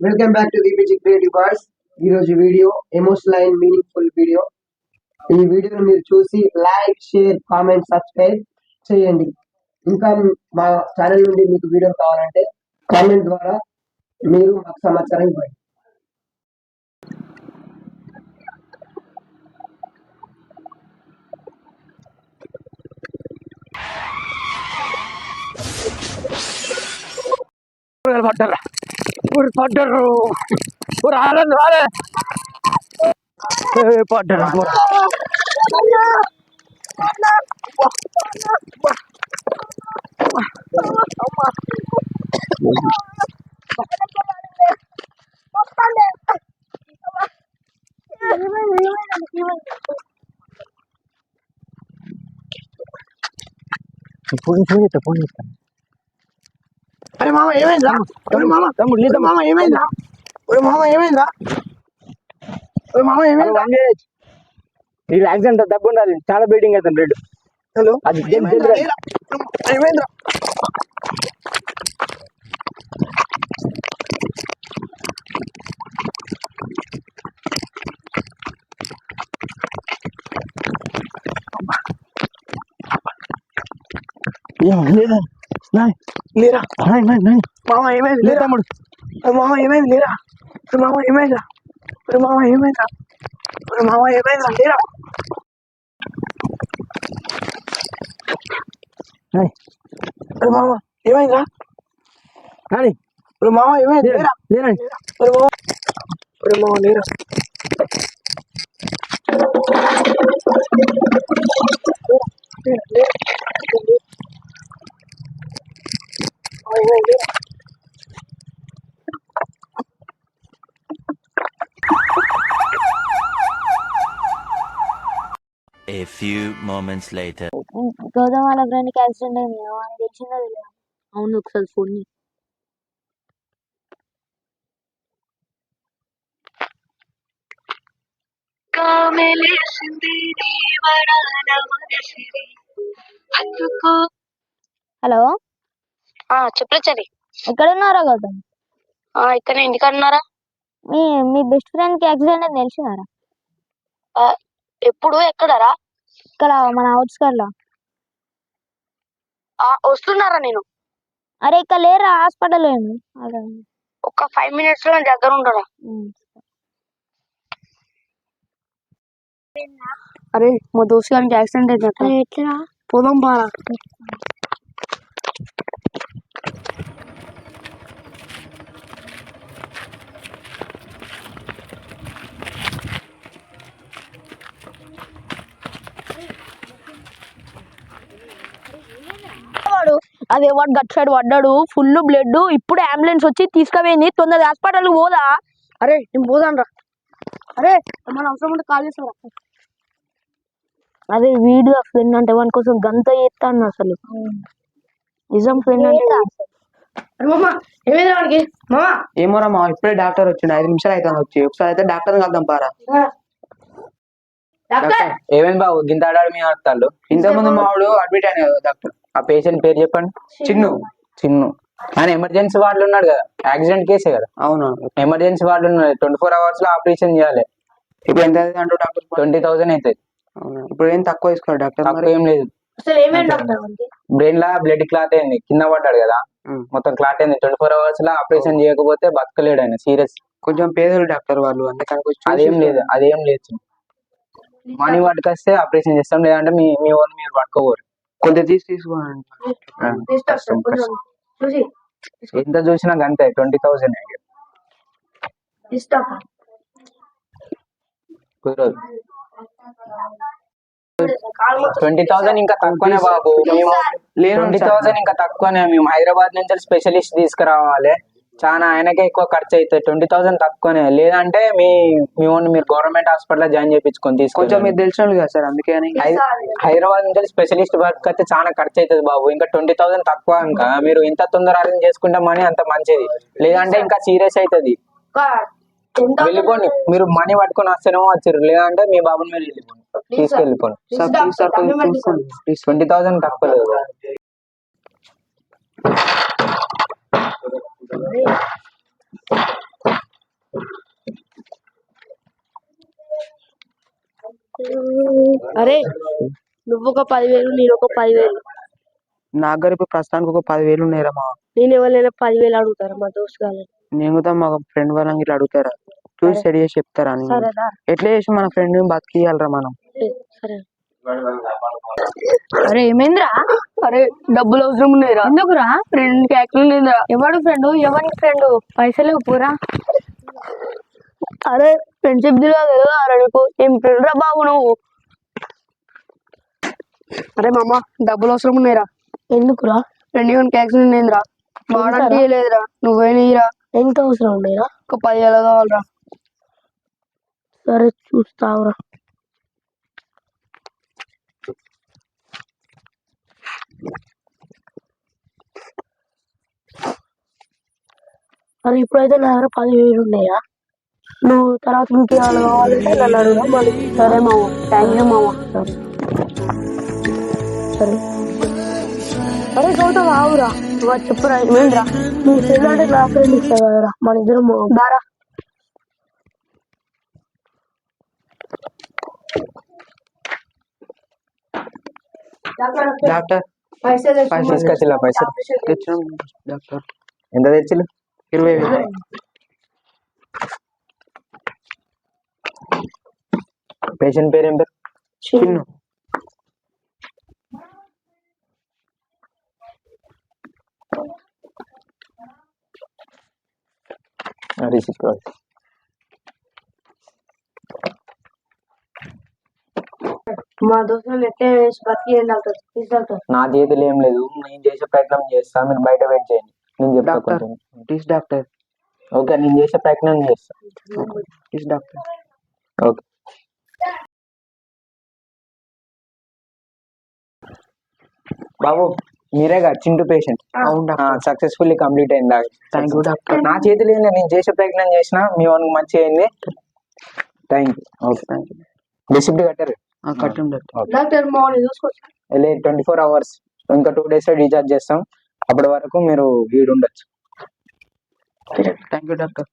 Welcome back to VPG creative boys. ఈ రోజు video emotional and meaningful video. ఈ వీడియోని మీరు చూసి లైక్, షేర్, కామెంట్, సబ్స్క్రైబ్ చేయండి. ఇంకా మా ఛానల్ నుండి మీకు వీడియో కావాలంటే కామెంట్ ద్వారా మీరు మాకు సమాచారం ఇవ్వండి. పడ్డారు రాలేదు పడ్డారు ఫోన్ చేస్తాను. అరే మామ ఏమైందా? మామ తమ్ముడు మామ ఏమైందా? మామ ఏమైందా? మామ ఏమైందా? ఇది యాక్సిడెంట్ దెబ్బ ఉండాలి, చాలా బ్లీడింగ్ అవుతుంది బ్లడ్. హలో అది ఏమైందా? లేదా లేరా మామ ఏమైంది? లేదా తమ్ముడు మామ ఏమైంది? లేరా మామ ఏమైందా? మామ ఏమైందా? మామ ఏమైందా? లేరా మామ ఏమైందా? మామ ఏమైంది? లేరా లేరా మామ లేరా A few moments later. Gautam వాళ్ళ ఫ్రెండ్కి యాక్సిడెంట్ అయింది, అని తెలిసిందో తెలియదు. అవును, ఒకసారి ఫోన్ హలో చెప్పు చరి. ఎక్కడ ఉన్నారా గౌతమ్? ఇక్కడ ఇంటికాడ ఉన్నారా? మీ బెస్ట్ ఫ్రెండ్ కి యాక్సిడెంట్ అని తెలిసినారా? ఎప్పుడు ఎక్కడరా? ఇక్కడ మన అవుట్స్కట్ లో. వస్తున్నారా? నేను అరే ఇక్కడ లేరా, హాస్పిటల్ ఒక 5 minutes లో దగ్గర ఉంటారా? అరే మా దోస్తు గారికి యాక్సిడెంట్ అయిందట. ఎట్లా పోదాం బారా. అది వాడు గట్ సైడ్ పడ్డాడు, ఫుల్ బ్లడ్. ఇప్పుడు అంబులెన్స్ వచ్చి తీసుకుపోయింది, తొందరగా హాస్పిటల్ పోదా? అరే నేను పోదాం రా. అరే మన అవసరం ఉంటే కాల్ చేస్తారా? అదే వీడియో ఫ్రెండ్ అంటే వాని కోసం గంత చేస్తాను అసలు. నిజం ఫ్రెండ్ అంటే ఏమోరా మా ఇప్పుడే డాక్టర్ వచ్చిండు, 5 నిమిషాలు అయితే వచ్చి. ఒకసారి అయితే డాక్టర్ కలుద్దాం పారా. ఏమైంది బాబు గింత ఆడాడు మీ హాస్పిటల్? ఇంతకుముందు మావాడు అడ్మిట్ అయిన కదా డాక్టర్. ఆ పేషెంట్ పేరు చెప్పండి. చిన్ను ఆయన ఎమర్జెన్సీ వార్డులో ఉన్నాడు కదా, యాక్సిడెంట్ కేసే కదా? అవును, ఎమర్జెన్సీ వార్డులో ఉన్నాడు. 24 hours లో ఆపరేషన్ చేయాలి. ఇప్పుడు ఎంత అంటూ డాక్టర్? 20,000 అవుతుంది. ఇప్పుడు ఏం తక్కువ తీసుకోవాలి డాక్టర్? తక్కువ ఏం లేదు. బ్రెయిన్ లా బ్లడ్ క్లాట్ అయింది, కింద పడ్డాడు కదా, మొత్తం క్లాట్ అయింది. 24 hours లో ఆపరేషన్ చేయకపోతే బతకలేడు ఆయన, సీరియస్. కొంచెం పేదలు డాక్టర్ వాళ్ళు, అందుకని అదేం లేదు. మనీ పట్టుకొస్తే ఆపరేషన్ చేస్తాం, లేదంటే మీ ఓన్ మీరు పట్టుకోరు. కొంచెం తీసుకోండి. ఎంత చూసినా అంతే, 20,000. 20,000 ఇంకా తక్కువనే బాబు. 20,000 ఇంకా తక్కువనే. మేము హైదరాబాద్ నుంచి స్పెషలిస్ట్ తీసుకురావాలి, చాలా ఆయనకే ఎక్కువ ఖర్చు అవుతుంది. 20,000 తక్కువనే. లేదంటే మీరు గవర్నమెంట్ హాస్పిటల్ జాయిన్ చేయించుకొని కొంచెం మీరు తెలిసిన కదా సార్, అందుకే. హైదరాబాద్ నుంచి స్పెషలిస్ట్ వర్క్ అయితే చాలా ఖర్చు అవుతుంది బాబు. ఇంకా 20,000 తక్కువ. ఇంకా మీరు ఎంత తొందర అరేంజ్ చేసుకుంటామని అంత మంచిది, లేదంటే ఇంకా సీరియస్ అవుతుంది. వెళ్ళిపోండి, మీరు మనీ పట్టుకొని వస్తేనేమో వచ్చారు, లేదంటే మీ బాబుని మీరు తీసుకెళ్ళిపోండి. 20,000 తక్కువ లేదు. అరే నువ్వు ఒక 10,000 నేను ఒక 10,000. నా దగ్గర ఇప్పుడు ప్రస్తుతానికి ఒక 10,000 ఉన్నాయిరా మా. నేను ఎవరైనా 10,000 అడుగుతారా మా దోస్తు గారు? నేను కూడా మా ఫ్రెండ్ వాళ్ళని ఇట్లా అడుగుతారా చూసి సెట్ చేసి చెప్తారా అని. సరేదా? ఎట్లా చేసి మన ఫ్రెండ్ బతికియాలరా మనం. సరే. అరే ఏమైందిరా? అరే డబ్బులు అవసరం ఉన్నాయిరా. ఎందుకురా? ఫ్రెండ్ కి యాక్సిడెంట్ అయిందిరా. ఎవడు ఫ్రెండ్? ఎవరికి ఫ్రెండ్? పైసలు పూరా. అరే ఫ్రెండ్షిప్ తెలియదు కదా నీకు. ఏం ఫ్రెండ్ రా బాబు నువ్వు? అరే మామ డబ్బులు అవసరం ఉన్నాయిరా. ఎందుకురా? ఫ్రెండ్ కి యాక్సిడెంట్ అయిందిరా. వాడంటే లేదురా, నువ్వేనిరా. ఎంత అవసరం ఉండేరా? ఒక 10,000 కావాలరా. సరే చూస్తావురా. అరే ఇప్పుడైతే నా దగ్గర 10,000 ఉన్నాయా? నువ్వు తర్వాత మీకు ఏమైనా కావాలంటే నన్ను అడుగురా మళ్ళీ. సరే మామ, థ్యాంక్ యూ మామ. సరే సరే. అరే గౌతమ్ ఆవురా. చెప్పురా ఏమైందిరా? నీ ఫ్రెండ్ అంటే నా ఫ్రెండ్ ఇస్తావు కదరా, మన ఇద్దరం దారా. డాక్టర్ పైసలు తీసుకొచ్చిలా పైసలు తెచ్చిన డాక్టర్. ఎంత తెచ్చిలు? 20,000. పేషెంట్ పేరు ఏం పేరు? చిన్ను. రిసిప్ట్ మా దోస్తులు ఎట్లా బతికి డాక్టర్ తీసుకెళ్తారు. నా చేతులు ఏం లేదు, నేను చేసే ప్రయత్నం చేస్తా, మీరు బయట వెయిట్ చేయండి. నేను చెప్తా కొంచెం. Please doctor. ఓకే నేను చేసే ప్రయత్నం చేస్తా. Please doctor. ఓకే బాబు మీరేగా చింటూ పేషెంట్? సక్సెస్ఫుల్లీ కంప్లీట్ అయింది. Thank you doctor. నా చేతులు ఏంటి, నేను చేసే ప్రయత్నం చేసిన, మీ వానికి మంచిగా అయింది. Thank you. Okay thank you. Receipt కట్టారు? కట్టండి డాక్టర్ మార్నింగ్ చూసుకోవచ్చు. 24 hours, ఇంకా 2 days లో రీఛార్జ్ చేస్తాం. అప్పటి వరకు మీరు వీడు ఉండొచ్చు. Thank you doctor.